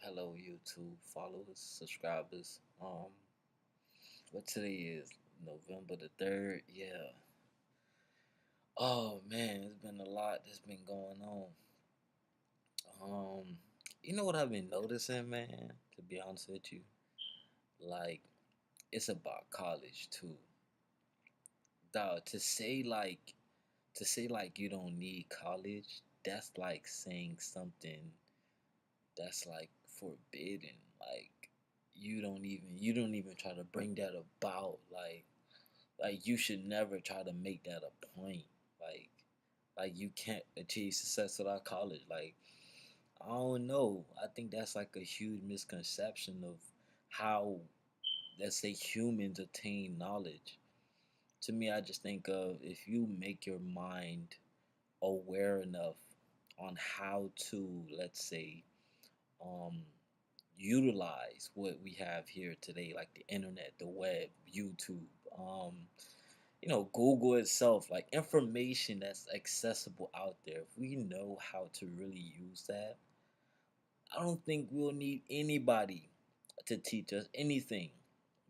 Hello, YouTube followers, subscribers. What today is November the 3rd. Yeah. Oh man, it's been a lot that's been going on. Um, you know what I've been noticing, man? To be honest with you, like it's about college too. Dog, to say like you don't need college, that's like saying something that's like forbidden. Like you don't even try to bring that about. Like you should never try to make that a point. Like like you can't achieve success without college. Like I don't know. I think that's like a huge misconception of how, let's say, humans attain knowledge. To me, I just think of if you make your mind aware enough on how to, let's say, um utilize what we have here today, like the internet, the web, YouTube, um, Google itself, like information that's accessible out there. If we know how to really use that, I don't think we'll need anybody to teach us anything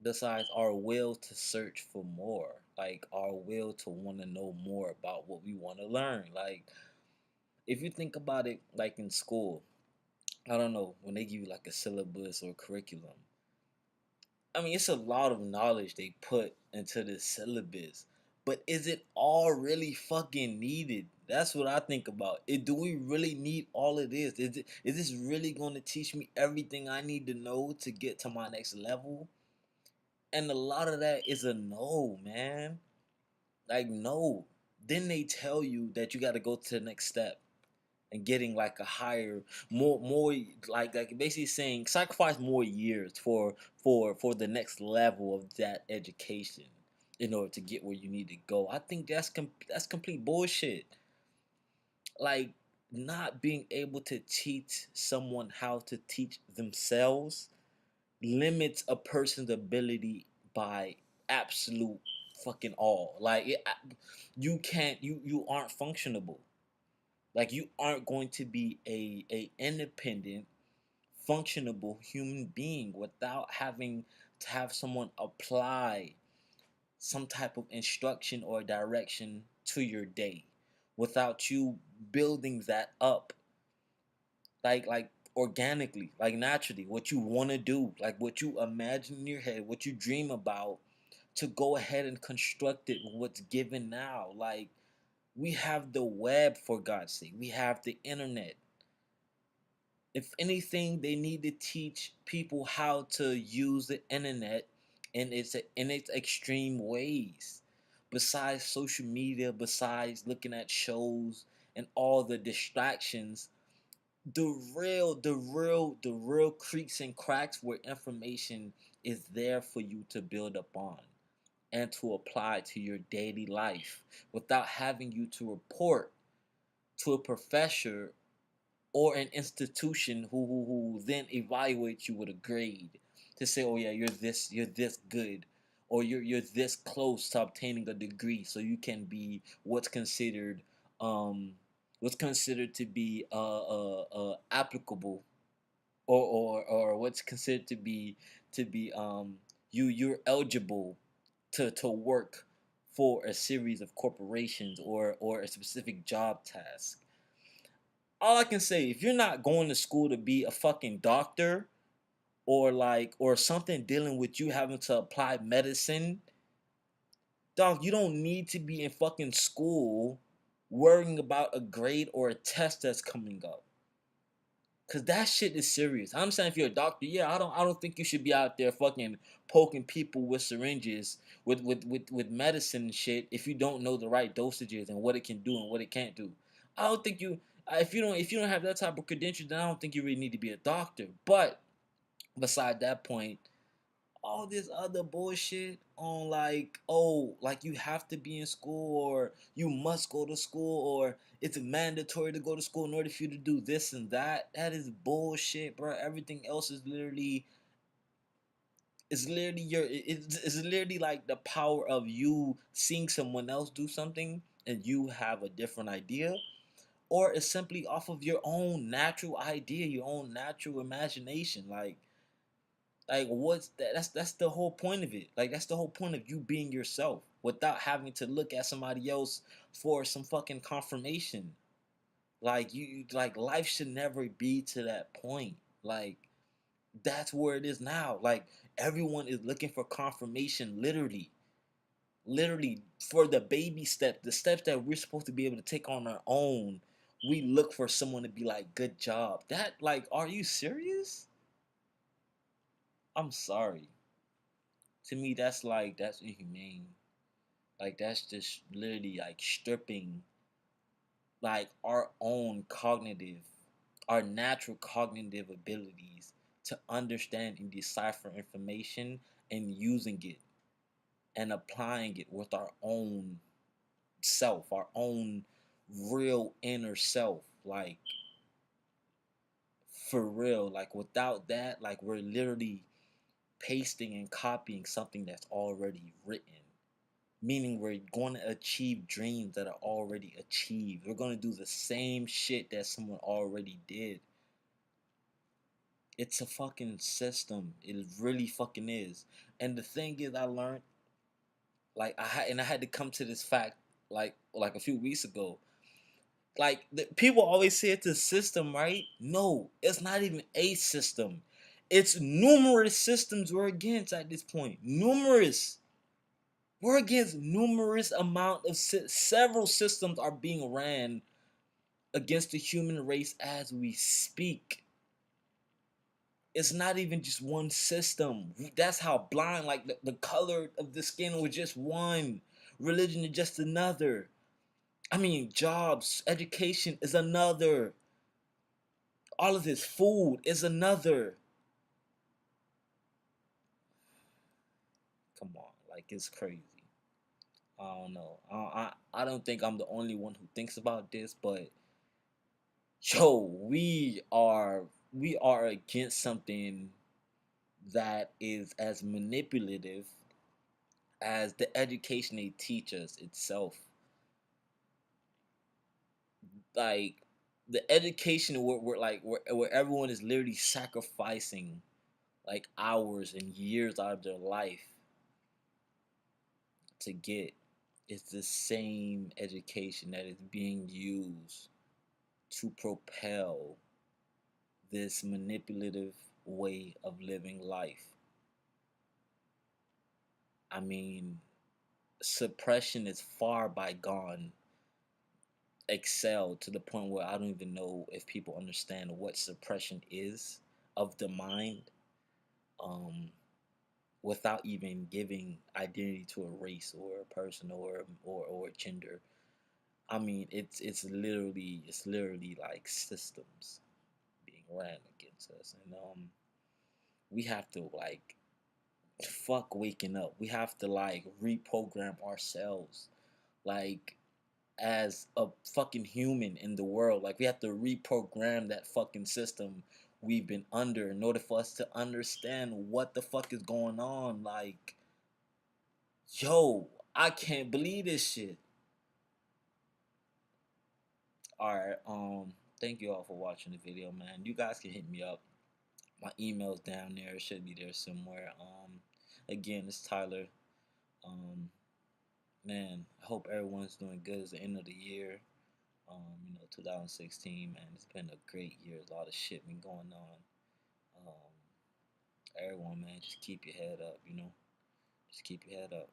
besides our will to search for more, like our will to want to know more about what we want to learn. Like, if you think about it, like in school, I don't know, when they give you like a syllabus or curriculum, I mean, it's a lot of knowledge they put into the syllabus, but is it all really fucking needed? That's what I think about. Do we really need all of this? Is this really going to teach me everything I need to know to get to my next level? And a lot of that is a no, man. Like, no. Then they tell you that you got to go to the next step and getting like a higher, more like basically saying sacrifice more years for the next level of that education in order to get where you need to go. I think that's complete bullshit. Like, not being able to teach someone how to teach themselves limits a person's ability by absolute fucking all. You can't, you aren't functionable. Like, you aren't going to be a independent, functionable human being without having to have someone apply some type of instruction or direction to your day, without you building that up, like organically, like naturally, what you want to do, like what you imagine in your head, what you dream about, to go ahead and construct it with what's given now. Like, we have the web, for God's sake. We have the internet. If anything, they need to teach people how to use the internet in its extreme ways. Besides social media, besides looking at shows and all the distractions, the real creaks and cracks where information is there for you to build upon and to apply to your daily life without having you to report to a professor or an institution who then evaluates you with a grade to say, oh yeah, you're this good, or you're this close to obtaining a degree, so you can be um what's considered to be applicable, or what's considered to be you're eligible to work for a series of corporations or a specific job task. All I can say, if you're not going to school to be a fucking doctor, or something dealing with you having to apply medicine, dog, you don't need to be in fucking school worrying about a grade or a test that's coming up. Cause that shit is serious. I'm saying, if you're a doctor, yeah, I don't think you should be out there fucking poking people with syringes with medicine and shit if you don't know the right dosages and what it can do and what it can't do. I don't think you if you don't have that type of credential, then I don't think you really need to be a doctor. But beside that point, all this other bullshit on, like, oh, like you have to be in school, or you must go to school, or it's mandatory to go to school in order for you to do this and that. That is bullshit, bro. Everything else it's literally like the power of you seeing someone else do something and you have a different idea, or it's simply off of your own natural idea, your own natural imagination. Like what's that? That's the whole point of it. Like that's the whole point of you being yourself without having to look at somebody else for some fucking confirmation. Like like life should never be to that point. Like that's where it is now. Like everyone is looking for confirmation, literally for the baby step, the steps that we're supposed to be able to take on our own. We look for someone to be like, good job. That like, are you serious? I'm sorry. To me, that's inhumane. Like that's just literally like stripping like our natural cognitive abilities to understand and decipher information and using it and applying it with our own self, our own real inner self. Like for real, like without that, like we're literally pasting and copying something that's already written. Meaning we're going to achieve dreams that are already achieved. We're going to do the same shit that someone already did. It's a fucking system. It really fucking is. And the thing is, I learned, like, I had to come to this fact, like a few weeks ago. Like, people always say it's a system, right? No, it's not even a system. It's numerous systems we're against at this point. Numerous. We're against numerous amount of several systems are being ran against the human race as we speak. It's not even just one system. That's how blind, like the color of the skin was just one, religion is just another. I mean, jobs, education is another. All of this food is another. Come on, like it's crazy. I don't know. I don't think I'm the only one who thinks about this, but yo, we are against something that is as manipulative as the education they teach us itself. Like the education where everyone is literally sacrificing like hours and years out of their life to get is the same education that is being used to propel this manipulative way of living life. I mean, suppression is far by gone excelled to the point where I don't even know if people understand what suppression is of the mind, um, without even giving identity to a race or a person or a gender. I mean, it's literally like systems being ran against us, and we have to like fuck waking up. We have to like reprogram ourselves, like as a fucking human in the world. Like we have to reprogram that fucking system we've been under in order for us to understand what the fuck is going on. Like, yo, I can't believe this shit. Alright, thank you all for watching the video, man. You guys can hit me up. My email's down there, it should be there somewhere. Again, it's Tyler. Um, man, I hope everyone's doing good. It's the end of the year. 2016, man, it's been a great year. A lot of shit been going on. Everyone, man, just keep your head up, Just keep your head up.